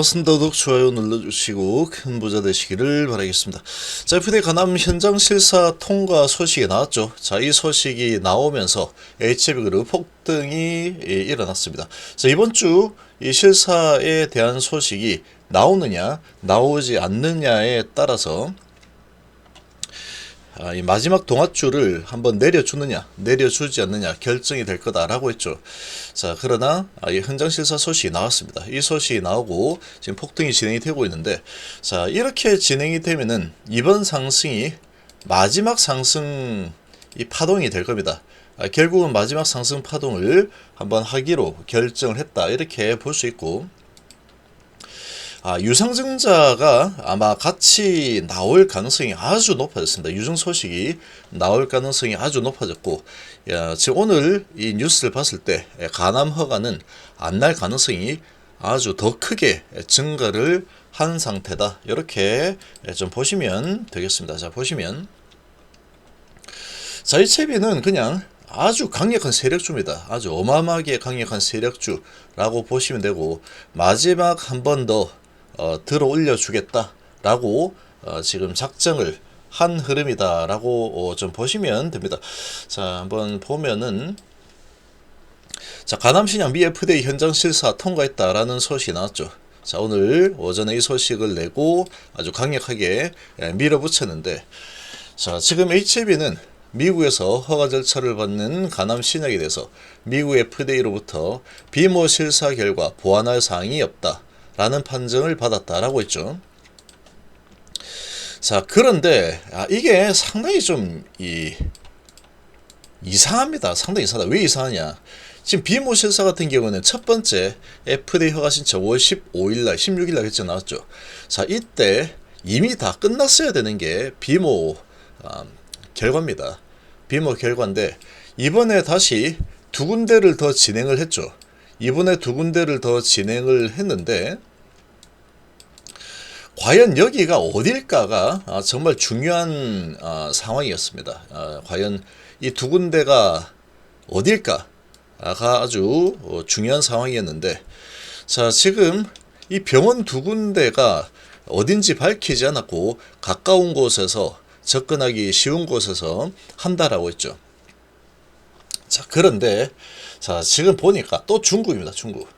버튼더덕 좋아요 눌러주시고 큰 부자 되시기를 바라겠습니다. 자, FD 가남 현장 실사 통과 소식이 나왔죠. 자, 이 소식이 나오면서 HB그룹 폭등이 일어났습니다. 자, 이번 주 이 실사에 대한 소식이 나오느냐 나오지 않느냐에 따라서 이 마지막 동아줄을 한번 내려주느냐 내려주지 않느냐 결정이 될 거다라고 했죠. 자, 그러나 이 현장실사 소식이 나왔습니다. 이 소식이 나오고 지금 폭등이 진행이 되고 있는데, 자, 이렇게 진행이 되면은 이번 상승이 마지막 상승 이 파동이 될 겁니다. 결국은 마지막 상승 파동을 한번 하기로 결정을 했다, 이렇게 볼 수 있고, 유상증자가 아마 같이 나올 가능성이 아주 높아졌습니다. 유증 소식이 나올 가능성이 아주 높아졌고, 지금 오늘 이 뉴스를 봤을 때 가남 허가는 안 날 가능성이 아주 더 크게 증가를 한 상태다, 이렇게 좀 보시면 되겠습니다. 자, 보시면 이채비는 그냥 아주 강력한 세력주입니다. 아주 어마어마하게 강력한 세력주라고 보시면 되고, 마지막 한 번 더 들어 올려 주겠다라고 지금 작정을 한 흐름이다라고 좀 보시면 됩니다. 자, 한번 보면은, 자, 가남신양 미 FDA 현장 실사 통과했다라는 소식이 나왔죠. 자, 오늘 오전에 이 소식을 내고 아주 강력하게 밀어붙였는데, 자, 지금 HB는 미국에서 허가 절차를 받는 가남 신약에 대해서 미국 FDA로부터 비모 실사 결과 보완할 사항이 없다라는 판정을 받았다라고 했죠. 자, 그런데 이게 상당히 좀 이상합니다. 상당히 이상하다. 왜 이상하냐? 지금 비모 실사 같은 경우는 첫 번째 FDA 허가 신청 5월 15일날, 16일날 결정 나왔죠. 자, 이때 이미 다 끝났어야 되는 게 비모 결과입니다. 비모 결과인데, 이번에 다시 두 군데를 더 진행을 했죠. 이번에 두 군데를 더 진행을 했는데, 과연 여기가 어딜까가 정말 중요한 상황이었습니다. 과연 이 두 군데가 어딜까가 아주 중요한 상황이었는데, 자, 지금 이 병원 두 군데가 어딘지 밝히지 않았고 가까운 곳에서, 접근하기 쉬운 곳에서 한다라고 했죠. 자, 그런데 자, 지금 보니까 또 중국입니다. 중국.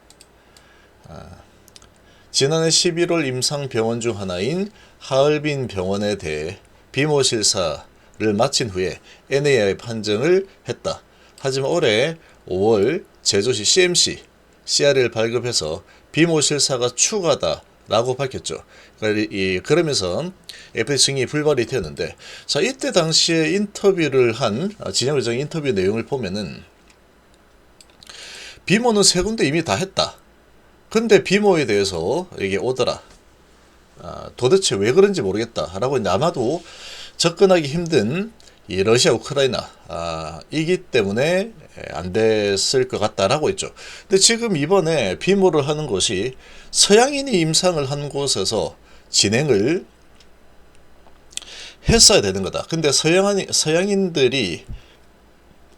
지난해 11월 임상병원 중 하나인 하얼빈 병원에 대해 비모 실사를 마친 후에 NAI 판정을 했다. 하지만 올해 5월 제주시 CMC CR을 발급해서 비모 실사가 추가다 라고 밝혔죠. 그러면서 FDA 승인이 불발이 되었는데, 자, 이때 당시에 인터뷰를 한 진영의장 인터뷰 내용을 보면은, 비모는 세 군데 이미 다 했다. 근데 비모에 대해서 이게 오더라. 도대체 왜 그런지 모르겠다 라고 했는데, 아마도 접근하기 힘든 이 러시아 우크라이나 이기 때문에 안 됐을 것 같다라고 했죠. 근데 지금 이번에 비모를 하는 것이 서양인이 임상을 한 곳에서 진행을 했어야 되는 거다. 근데 서양인들이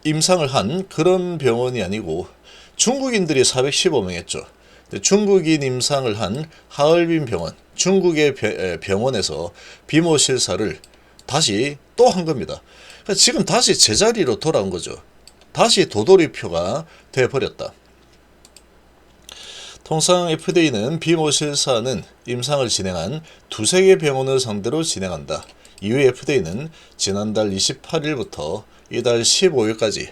임상을 한 그런 병원이 아니고 중국인들이 415명 했죠. 중국인 임상을 한 하얼빈 병원, 중국의 병원에서 비모 실사를 다시 또 한 겁니다. 지금 다시 제자리로 돌아온 거죠. 다시 도돌이표가 되어버렸다. 통상 FDA는 비모 실사는 임상을 진행한 두세 개 병원을 상대로 진행한다. 이후 FDA는 지난달 28일부터 이달 15일까지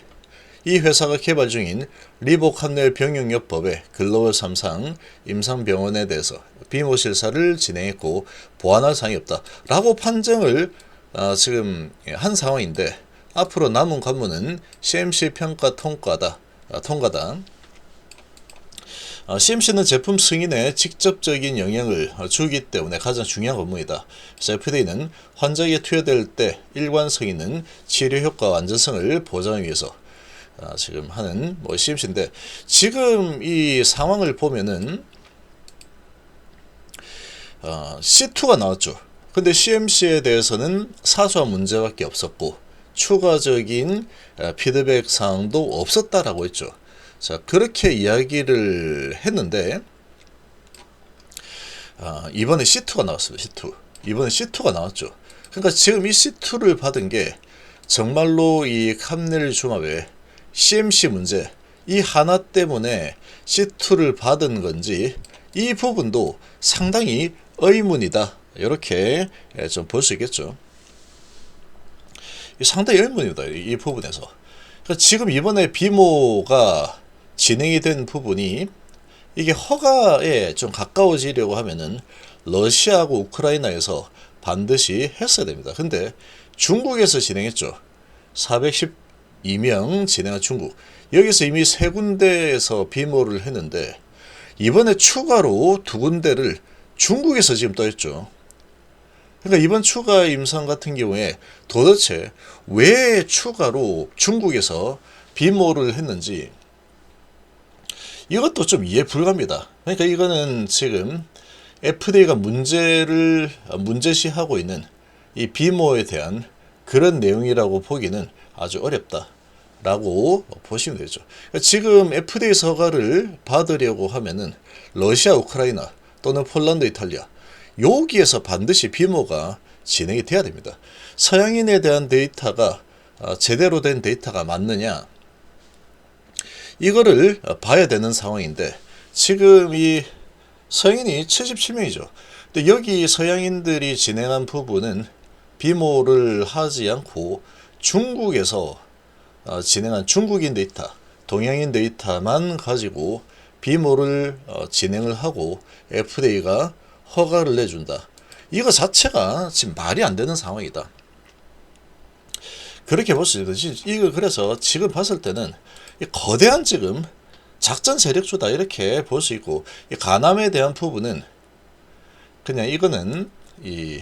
이 회사가 개발 중인 리보칸넬 병용요법의 글로벌 3상 임상병원에 대해서 비모 실사를 진행했고 보완할 사항이 없다 라고 판정을 지금 한 상황인데, 앞으로 남은 관문은 CMC 평가 통과다. CMC는 제품 승인에 직접적인 영향을 주기 때문에 가장 중요한 업무이다. FDA는 환자에게 투여될 때 일관성 있는 치료 효과와 안전성을 보장하기 위해서 지금 하는 CMC인데, 지금 이 상황을 보면은 C2가 나왔죠. 근데 CMC에 대해서는 사소한 문제밖에 없었고 추가적인 피드백 사항도 없었다라고 했죠. 자, 그렇게 이야기를 했는데, 이번에 C2가 나왔습니다. C2. 이번에 C2가 나왔죠. 그러니까 지금 이 C2를 받은 게 정말로 이 캄넬 주마의 CMC 문제 이 하나 때문에 C2를 받은 건지 이 부분도 상당히 의문이다. 이렇게 좀 볼 수 있겠죠. 상당히 의문입니다. 이 부분에서. 그러니까 지금 이번에 비모가 진행이 된 부분이 이게 허가에 좀 가까워지려고 하면은 러시아하고 우크라이나에서 반드시 했어야 됩니다. 근데 중국에서 진행했죠. 412명 진행한 중국. 여기서 이미 세 군데에서 비모를 했는데 이번에 추가로 두 군데를 중국에서 지금 떠있죠. 그러니까 이번 추가 임상 같은 경우에 도대체 왜 추가로 중국에서 비모를 했는지 이것도 좀 이해 불가합니다. 그러니까 이거는 지금 FDA가 문제시하고 있는 이 비모에 대한 그런 내용이라고 보기는 아주 어렵다라고 보시면 되죠. 지금 FDA 허가를 받으려고 하면은 러시아, 우크라이나 또는 폴란드, 이탈리아 여기에서 반드시 비모가 진행이 돼야 됩니다. 서양인에 대한 데이터가 제대로 된 데이터가 맞느냐 이거를 봐야 되는 상황인데 지금 이 서양인이 77명이죠. 근데 여기 서양인들이 진행한 부분은 비모를 하지 않고 중국에서 진행한 중국인 데이터, 동양인 데이터만 가지고 비모를 진행을 하고 FDA가 허가를 내준다. 이거 자체가 지금 말이 안 되는 상황이다. 그렇게 볼 수 있듯이 이거 그래서 지금 봤을 때는 거대한 지금 작전 세력주다 이렇게 볼 수 있고 이 가남에 대한 부분은 그냥 이거는 이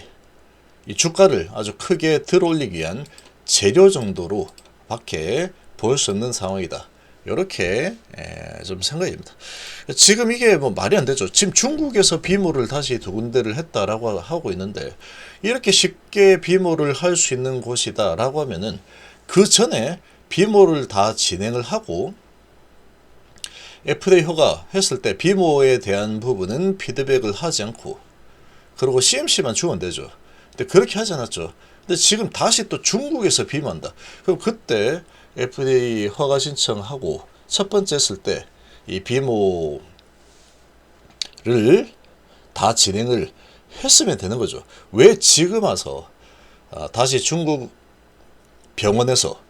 주가를 아주 크게 들어올리기 위한 재료 정도로 밖에 볼 수 없는 상황이다. 이렇게 좀 생각입니다. 지금 이게 뭐 말이 안 되죠. 지금 중국에서 비모를 다시 두 군데를 했다라고 하고 있는데 이렇게 쉽게 비모를 할 수 있는 곳이다라고 하면은 그 전에 비모를 다 진행을 하고 FDA 허가 했을 때 비모에 대한 부분은 피드백을 하지 않고 그리고 CMC만 주면 되죠. 근데 그렇게 하지 않았죠. 근데 지금 다시 또 중국에서 비모한다. 그럼 그때 FDA 허가 신청하고 첫 번째 했을 때 이 비모를 다 진행을 했으면 되는 거죠. 왜 지금 와서 다시 중국 병원에서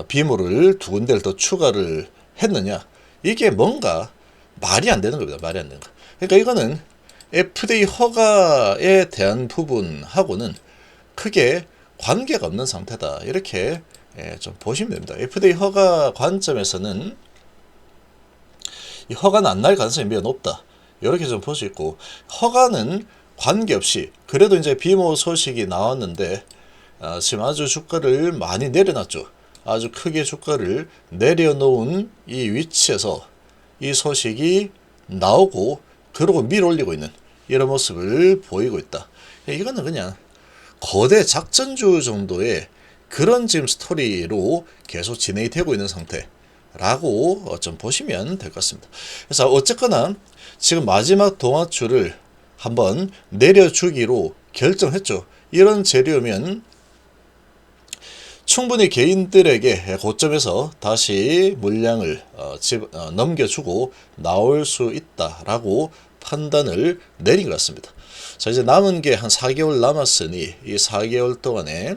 비모를 두 군데를 더 추가를 했느냐? 이게 뭔가 말이 안 되는 겁니다. 말이 안 되는 거. 그러니까 이거는 FDA 허가에 대한 부분하고는 크게 관계가 없는 상태다. 이렇게 좀 보시면 됩니다. FDA 허가 관점에서는 이 허가는 안 날 가능성이 매우 높다. 이렇게 좀 볼 수 있고 허가는 관계없이 그래도 이제 비모 소식이 나왔는데 지금 아주 주가를 많이 내려놨죠. 아주 크게 주가를 내려놓은 이 위치에서 이 소식이 나오고 그러고 밀어올리고 있는 이런 모습을 보이고 있다. 이거는 그냥 거대 작전주 정도의 그런 지금 스토리로 계속 진행이 되고 있는 상태라고 좀 보시면 될 것 같습니다. 그래서 어쨌거나 지금 마지막 동화줄을 한번 내려주기로 결정했죠. 이런 재료면 충분히 개인들에게 고점에서 다시 물량을 넘겨주고 나올 수 있다라고 판단을 내린 것 같습니다. 자, 이제 남은 게 한 4개월 남았으니 이 4개월 동안에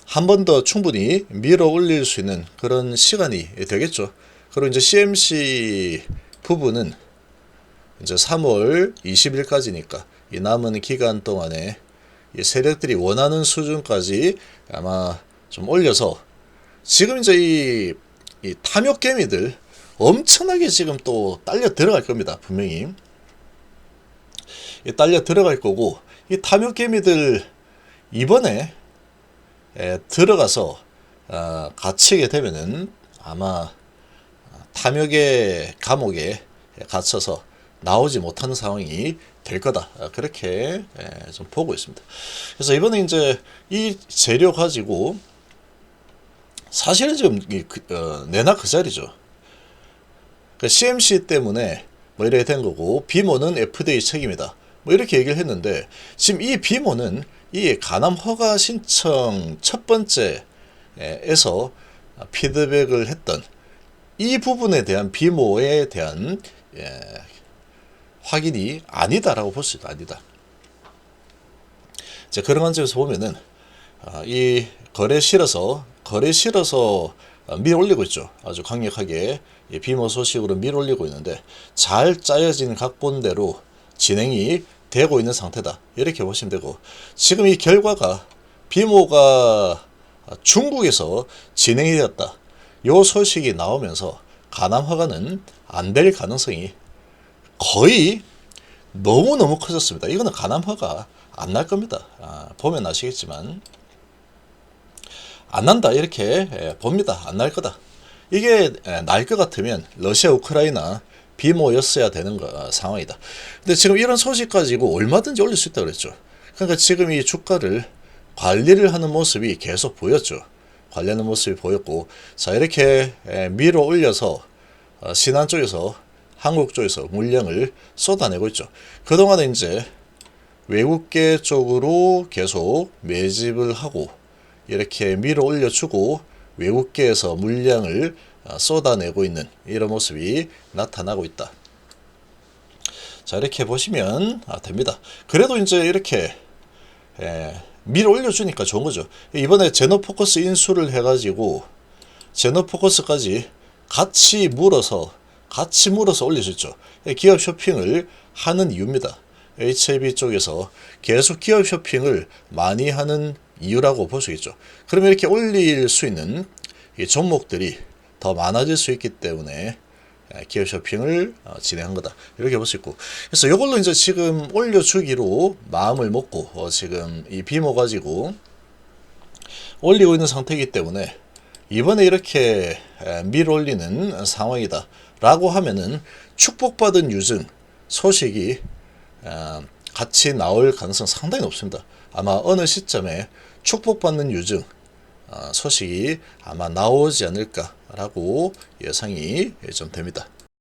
한 번 더 충분히 밀어 올릴 수 있는 그런 시간이 되겠죠. 그리고 이제 CMC 부분은 이제 3월 20일까지니까 이 남은 기간 동안에 이 세력들이 원하는 수준까지 아마 좀 올려서 지금 이제 이 탐욕 개미들 엄청나게 지금 또 딸려 들어갈 겁니다. 분명히 딸려 들어갈 거고 이 탐욕 개미들 이번에 들어가서 갇히게 되면은 아마 탐욕의 감옥에 갇혀서 나오지 못하는 상황이 될 거다. 그렇게 좀 보고 있습니다. 그래서 이번에 이제 이 재료 가지고 사실은 지금 내나 그 자리죠. CMC 때문에 뭐 이렇게 된 거고, 비모는 FDA 책임이다. 뭐 이렇게 얘기를 했는데, 지금 이 비모는 이 간암 허가 신청 첫 번째에서 피드백을 했던 이 부분에 대한 비모에 대한 확인이 아니다라고 볼 수 있다. 아니다. 자, 그런 관점에서 보면은 이 거래 실어서 밀어 올리고 있죠. 아주 강력하게 비모 소식으로 밀어 올리고 있는데, 잘 짜여진 각본대로 진행이 되고 있는 상태다. 이렇게 보시면 되고, 지금 이 결과가 비모가 중국에서 진행이 되었다. 요 소식이 나오면서 간암 허가는 안 될 가능성이 거의 너무너무 커졌습니다. 이거는 간암 허가 안 날 겁니다. 보면 아시겠지만 안 난다 이렇게 봅니다. 안 날 거다. 이게 날 것 같으면 러시아 우크라이나 비모였어야 되는 상황이다. 근데 지금 이런 소식 가지고 얼마든지 올릴 수 있다고 그랬죠. 그러니까 지금 이 주가를 관리를 하는 모습이 계속 보였죠. 관리하는 모습이 보였고, 자, 이렇게 밀어 올려서 신한 쪽에서, 한국 쪽에서 물량을 쏟아내고 있죠. 그동안에 이제 외국계 쪽으로 계속 매집을 하고 이렇게 밀어 올려주고 외국계에서 물량을 쏟아내고 있는 이런 모습이 나타나고 있다. 자, 이렇게 보시면 됩니다. 그래도 이제 이렇게 밀어 올려주니까 좋은 거죠. 이번에 제노포커스 인수를 해가지고 제노포커스까지 같이 물어서 올릴 수 있죠. 기업 쇼핑을 하는 이유입니다. HAB 쪽에서 계속 기업 쇼핑을 많이 하는 이유라고 볼 수 있죠. 그러면 이렇게 올릴 수 있는 이 종목들이 더 많아질 수 있기 때문에 기업 쇼핑을 진행한 거다. 이렇게 볼 수 있고. 그래서 이걸로 이제 지금 올려주기로 마음을 먹고 지금 이 비모 가지고 올리고 있는 상태이기 때문에 이번에 이렇게 밀어 올리는 상황이다. 라고 하면은 축복받은 유증 소식이 같이 나올 가능성 상당히 높습니다. 아마 어느 시점에 축복받는 유증 소식이 아마 나오지 않을까라고 예상이 좀 됩니다.